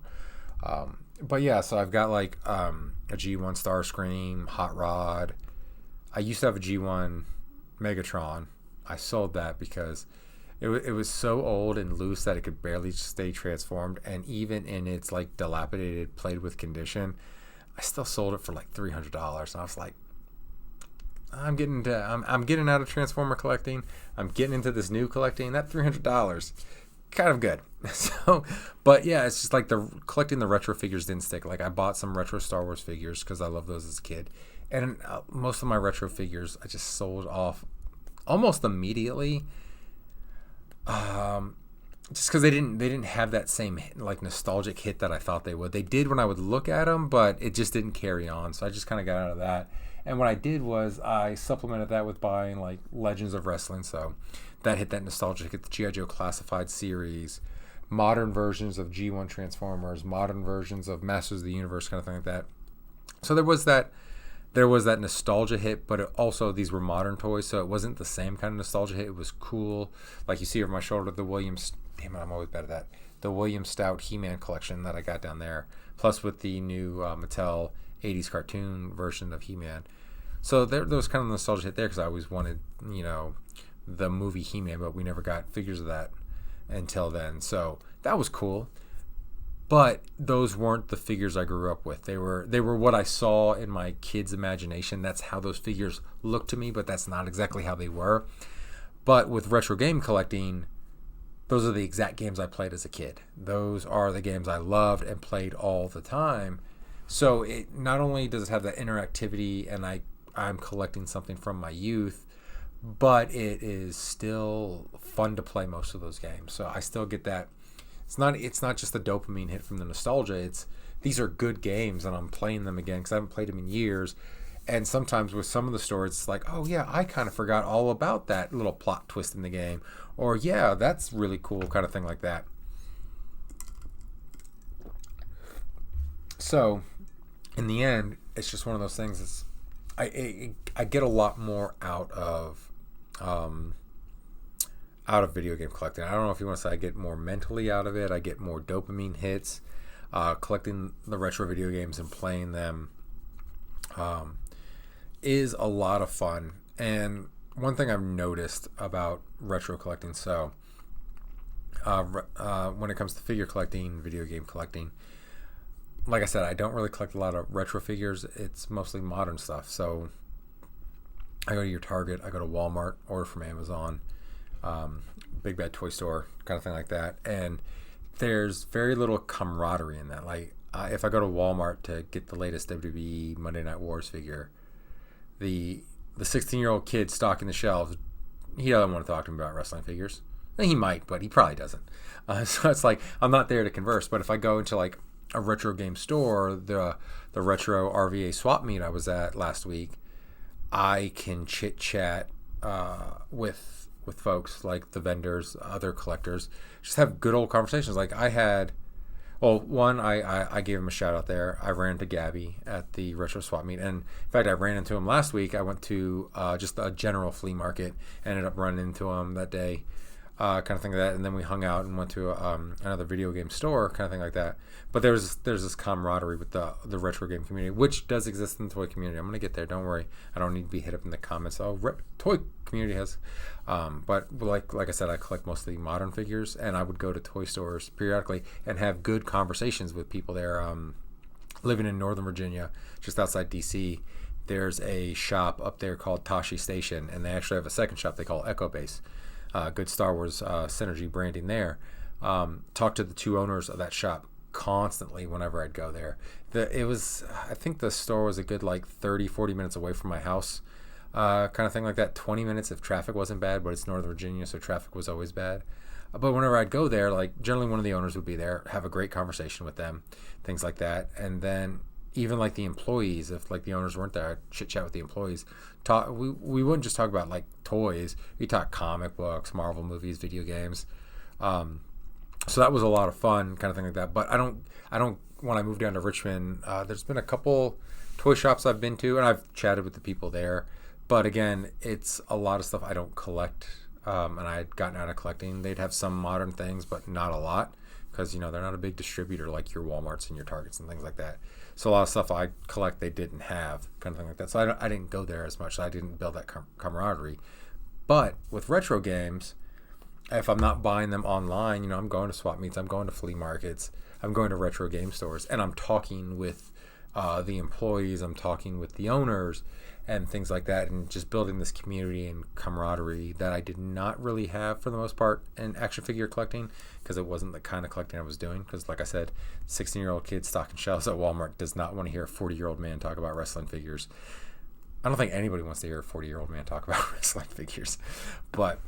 S1: But yeah, so I've got like a G1 Starscream, Hot Rod. I used to have a G1 Megatron. I sold that because it was so old and loose that it could barely stay transformed, and even in its like dilapidated, played with condition, I still sold it for like $300. And I was like, I'm getting out of Transformer collecting. I'm getting into this new collecting. That $300, kind of good. So, but yeah, it's just like the collecting the retro figures didn't stick. Like I bought some retro Star Wars figures because I love those as a kid, and most of my retro figures I just sold off almost immediately. Just because they didn't have that same like nostalgic hit that I thought they would. They did when I would look at them, but it just didn't carry on. So I just kind of got out of that. And what I did was I supplemented that with buying like Legends of Wrestling. So that hit that nostalgic hit, the G.I. Joe Classified series, modern versions of G1 Transformers, modern versions of Masters of the Universe, kind of thing like that. So there was that nostalgia hit, but also these were modern toys, so it wasn't the same kind of nostalgia hit. It was cool. Like you see over my shoulder, the Williams, damn it, I'm always bad at that. The William Stout He-Man collection that I got down there, plus with the new Mattel 80s cartoon version of He-Man. So there was kind of nostalgia hit there because I always wanted, the movie He-Man, but we never got figures of that until then. So that was cool. But those weren't the figures I grew up with. They were what I saw in my kids' imagination. That's how those figures looked to me, but that's not exactly how they were. But with retro game collecting, those are the exact games I played as a kid. Those are the games I loved and played all the time. So it not only does it have that interactivity and I'm collecting something from my youth, but it is still fun to play most of those games. So I still get that. It's not just the dopamine hit from the nostalgia. These are good games, and I'm playing them again because I haven't played them in years. And sometimes with some of the stories, it's like, oh yeah, I kind of forgot all about that little plot twist in the game, or yeah, that's really cool, kind of thing like that. So, in the end, it's just one of those things. I get a lot more out of video game collecting. I don't know if you want to say I get more mentally out of it. I get more dopamine hits. Collecting the retro video games and playing them is a lot of fun. And one thing I've noticed about retro collecting, so when it comes to figure collecting, video game collecting, like I said, I don't really collect a lot of retro figures. It's mostly modern stuff. So I go to your Target, I go to Walmart, order from Amazon, Big Bad Toy Store, kind of thing like that. And there's very little camaraderie in that. Like if I go to Walmart to get the latest WWE Monday Night Wars figure, the 16-year-old kid stocking the shelves, he doesn't want to talk to me about wrestling figures. He might, but he probably doesn't. So it's like I'm not there to converse. But if I go into like a retro game store, the retro RVA swap meet I was at last week, I can chit chat with folks like the vendors, other collectors, just have good old conversations. Like I had, well, one, I gave him a shout out there. I ran into Gabby at the retro swap meet, and in fact, I ran into him last week. I went to just a general flea market, ended up running into him that day. Kind of thing like that, and then we hung out and went to another video game store, kind of thing like that. But there's this camaraderie with the retro game community, which does exist in the toy community. I'm gonna get there. Don't worry. I don't need to be hit up in the comments. Oh, toy community has. But like I said, I collect mostly modern figures, and I would go to toy stores periodically and have good conversations with people there. Living in Northern Virginia, just outside DC, there's a shop up there called Tashi Station, and they actually have a second shop they call Echo Base. Good Star Wars synergy branding there. Talked to the two owners of that shop constantly whenever I'd go there. I think the store was a good like 30-40 minutes away from my house, kind of thing like that. 20 minutes if traffic wasn't bad, but it's Northern Virginia, so traffic was always bad. But whenever I'd go there, like generally one of the owners would be there, have a great conversation with them, things like that. And then even like the employees, if like the owners weren't there, I'd chit chat with the employees. We wouldn't just talk about like toys. We talk comic books, Marvel movies, video games. So that was a lot of fun, kind of thing like that. But I don't. When I moved down to Richmond, there's been a couple toy shops I've been to, and I've chatted with the people there. But again, it's a lot of stuff I don't collect, and I had gotten out of collecting. They'd have some modern things, but not a lot, because they're not a big distributor like your Walmarts and your Targets and things like that. So a lot of stuff I collect they didn't have, kind of thing like that. So I didn't go there as much. So I didn't build that camaraderie. But with retro games, if I'm not buying them online, I'm going to swap meets, I'm going to flea markets, I'm going to retro game stores, and I'm talking with the employees, I'm talking with the owners, and things like that, and just building this community and camaraderie that I did not really have for the most part in action figure collecting, because it wasn't the kind of collecting I was doing. Because like I said, 16-year-old kid stocking shelves at Walmart does not want to hear a 40-year-old man talk about wrestling figures. I don't think anybody wants to hear a 40-year-old man talk about wrestling figures. But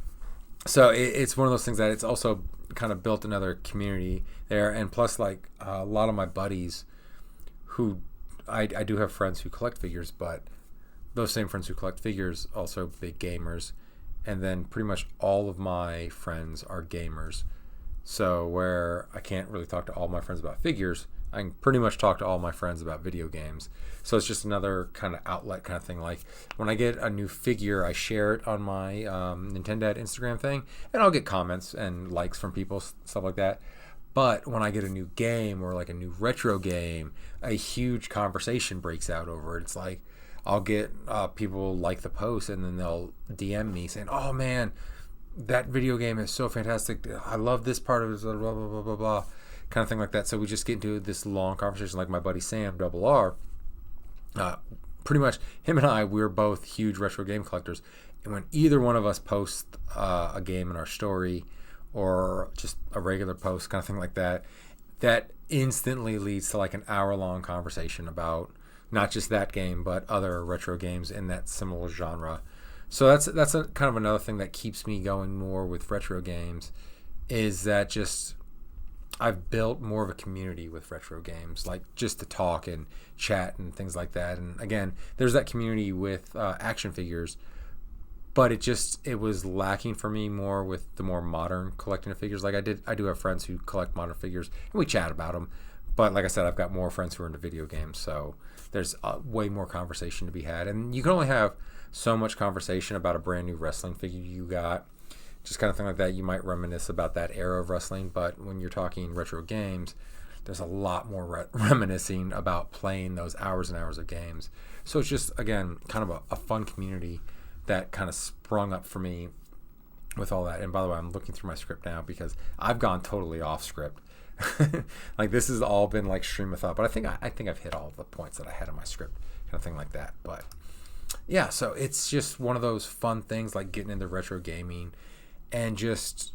S1: so it's one of those things that it's also kind of built another community there. And plus, like a lot of my buddies who I do have friends who collect figures, but those same friends who collect figures also big gamers, and then pretty much all of my friends are gamers. So where I can't really talk to all my friends about figures, I can pretty much talk to all my friends about video games. So it's just another kind of outlet kind of thing. Like when I get a new figure, I share it on my Nintendo Instagram thing, and I'll get comments and likes from people, stuff like that. But when I get a new game or like a new retro game, a huge conversation breaks out over it. It's like I'll get people like the post, and then they'll DM me saying, "Oh man, that video game is so fantastic. I love this part of it, blah, blah, blah, blah, blah," kind of thing like that. So we just get into this long conversation. Like my buddy Sam, Double R, pretty much him and I, we're both huge retro game collectors. And when either one of us posts a game in our story or just a regular post, kind of thing like that, that instantly leads to like an hour-long conversation about not just that game, but other retro games in that similar genre. So that's a kind of another thing that keeps me going more with retro games, is that just I've built more of a community with retro games, like just to talk and chat and things like that. And again, there's that community with action figures, but it was lacking for me more with the more modern collecting of figures. Like I do have friends who collect modern figures, and we chat about them. But like I said, I've got more friends who are into video games, so there's way more conversation to be had. And you can only have so much conversation about a brand new wrestling figure you got, just kind of thing like that. You might reminisce about that era of wrestling, but when you're talking retro games, there's a lot more reminiscing about playing those hours and hours of games. So it's just, again, kind of a fun community that kind of sprung up for me with all that. And by the way, I'm looking through my script now because I've gone totally off script. Like this has all been like stream of thought, but I think I've hit all the points that I had in my script, kind of thing like that. But yeah, so it's just one of those fun things, like getting into retro gaming, and just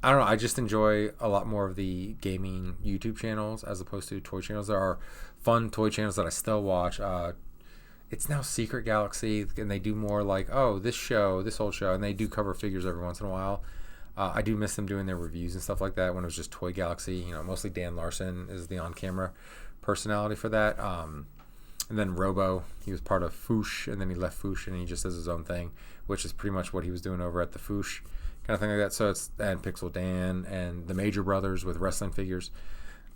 S1: I don't know, I just enjoy a lot more of the gaming YouTube channels as opposed to toy channels. There are fun toy channels that I still watch. It's now Secret Galaxy, and they do more like, oh, this old show, and they do cover figures every once in a while. I do miss them doing their reviews and stuff like that when it was just Toy Galaxy. Mostly Dan Larson is the on-camera personality for that. And then Robo, he was part of Foosh, and then he left Foosh, and he just does his own thing, which is pretty much what he was doing over at the Foosh, kind of thing like that. So and Pixel Dan and the Major Brothers with wrestling figures.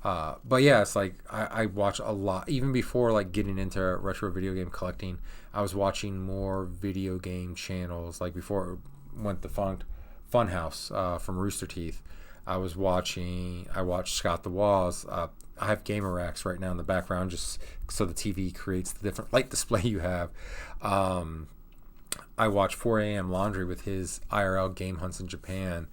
S1: But yeah, it's like I watch a lot. Even before like getting into retro video game collecting, I was watching more video game channels. Like before it went defunct, Funhouse from Rooster Teeth. I watched Scott the Walls. I have Gamer Racks right now in the background just so the TV creates the different light display you have. I watch 4 a.m. Laundry with his IRL game hunts in Japan.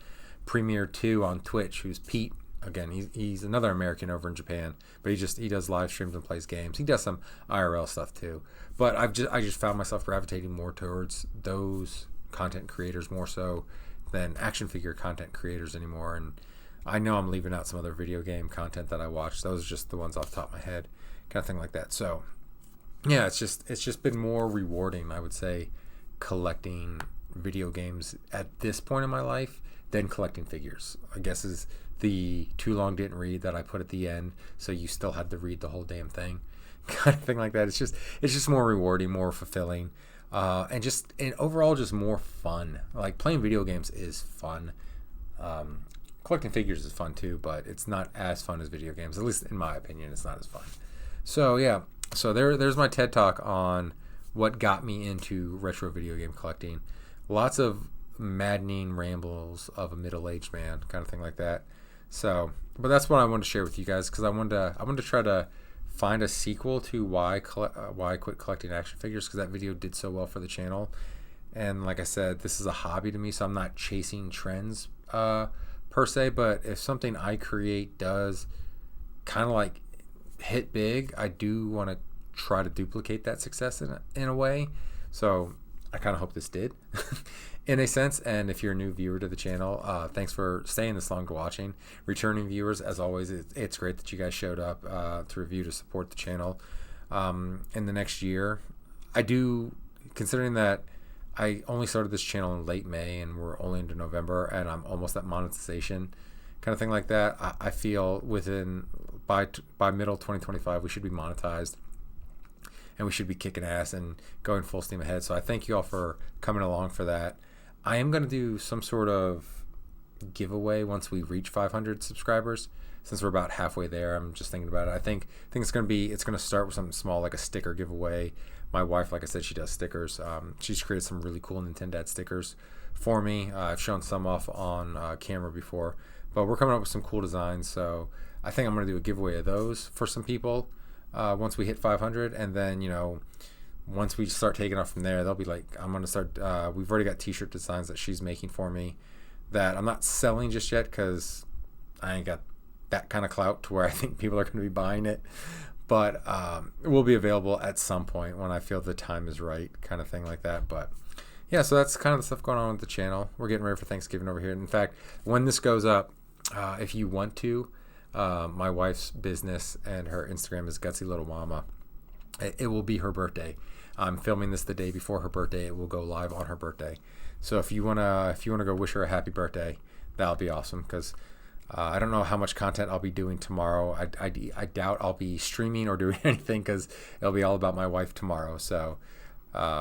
S1: Premiere 2 on Twitch, who's Pete. Again, he's another American over in Japan, but he does live streams and plays games. He does some IRL stuff too. But I just found myself gravitating more towards those content creators more so than action figure content creators anymore. And I know I'm leaving out some other video game content that I watch. Those are just the ones off the top of my head, kind of thing like that. So yeah, it's just been more rewarding, I would say, collecting video games at this point in my life than collecting figures. I guess is the too long didn't read that I put at the end, so you still had to read the whole damn thing, kind of thing like that. It's just more rewarding, more fulfilling, and overall just more fun. Like playing video games is fun. Collecting figures is fun too, but it's not as fun as video games. At least in my opinion, it's not as fun. So yeah, so there's my TED Talk on what got me into retro video game collecting. Lots of maddening rambles of a middle-aged man, kind of thing like that. So, but that's what I wanted to share with you guys, because I wanted to try to find a sequel to why I quit collecting action figures, because that video did so well for the channel. And like I said, this is a hobby to me, so I'm not chasing trends per se. But if something I create does kind of like hit big, I do want to try to duplicate that success in a way. So I kind of hope this did in a sense. And if you're a new viewer to the channel, thanks for staying this long to watching. Returning viewers, as always, it's great that you guys showed up to review to support the channel. In the next year, I do, considering that I only started this channel in late May and we're only into November and I'm almost at monetization kind of thing like that, I feel by middle 2025 we should be monetized and we should be kicking ass and going full steam ahead. So I thank you all for coming along for that. I am going to do some sort of giveaway once we reach 500 subscribers. Since we're about halfway there, I'm just thinking about it. I think it's going to start with something small, like a sticker giveaway. My wife, like I said, she does stickers. She's created some really cool Nintendad stickers for me. I've shown some off on camera before, but we're coming up with some cool designs. So I think I'm going to do a giveaway of those for some people once we hit 500, and then once we start taking off from there, they'll be like, I'm going to start. We've already got T-shirt designs that she's making for me that I'm not selling just yet because I ain't got that kind of clout to where I think people are going to be buying it, but it will be available at some point when I feel the time is right, kind of thing like that. But yeah, so that's kind of the stuff going on with the channel. We're getting ready for Thanksgiving over here. In fact, when this goes up, if you want to, my wife's business and her Instagram is Gutsy Little Mama. It will be her birthday. I'm filming this the day before her birthday. It will go live on her birthday. So if you wanna go wish her a happy birthday, that'll be awesome, because I don't know how much content I'll be doing tomorrow. I doubt I'll be streaming or doing anything because it'll be all about my wife tomorrow. So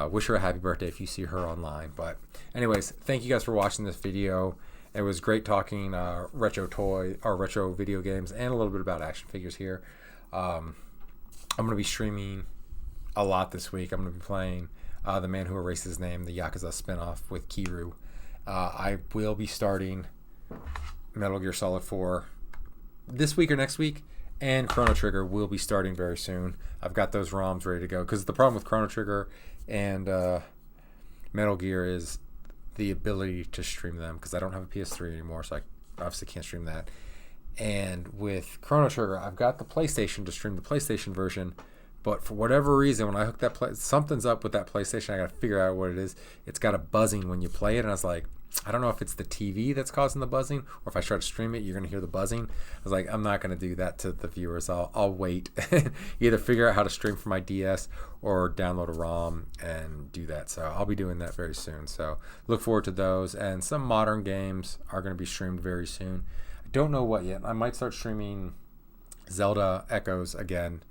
S1: wish her a happy birthday if you see her online. But anyways, thank you guys for watching this video. It was great talking retro video games and a little bit about action figures here. I'm going to be streaming a lot this week. I'm going to be playing The Man Who Erased His Name, the Yakuza spinoff with Kiryu. I will be starting Metal Gear Solid 4 this week or next week, and Chrono Trigger will be starting very soon. I've got those ROMs ready to go, because the problem with Chrono Trigger and Metal Gear is the ability to stream them, because I don't have a PS3 anymore, so I obviously can't stream that. And with Chrono Trigger, I've got the PlayStation to stream the PlayStation version, but for whatever reason, when I hook that something's up with that PlayStation. I got to figure out what it is. It's got a buzzing when you play it, and I was like, I don't know if it's the TV that's causing the buzzing, or if I try to stream it, you're going to hear the buzzing. I was like, I'm not going to do that to the viewers. I'll wait. Either figure out how to stream from my DS or download a ROM and do that. So I'll be doing that very soon. So look forward to those. And some modern games are going to be streamed very soon. I don't know what yet. I might start streaming Zelda Echoes again.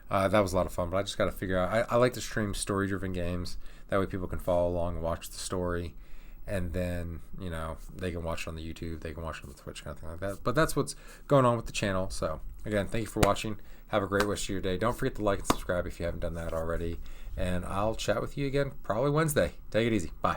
S1: That was a lot of fun, but I just got to figure out. I like to stream story-driven games. That way people can follow along and watch the story. And then, they can watch it on the YouTube, they can watch it on the Twitch, kind of thing like that. But that's what's going on with the channel. So, again, thank you for watching. Have a great rest of your day. Don't forget to like and subscribe if you haven't done that already. And I'll chat with you again probably Wednesday. Take it easy. Bye.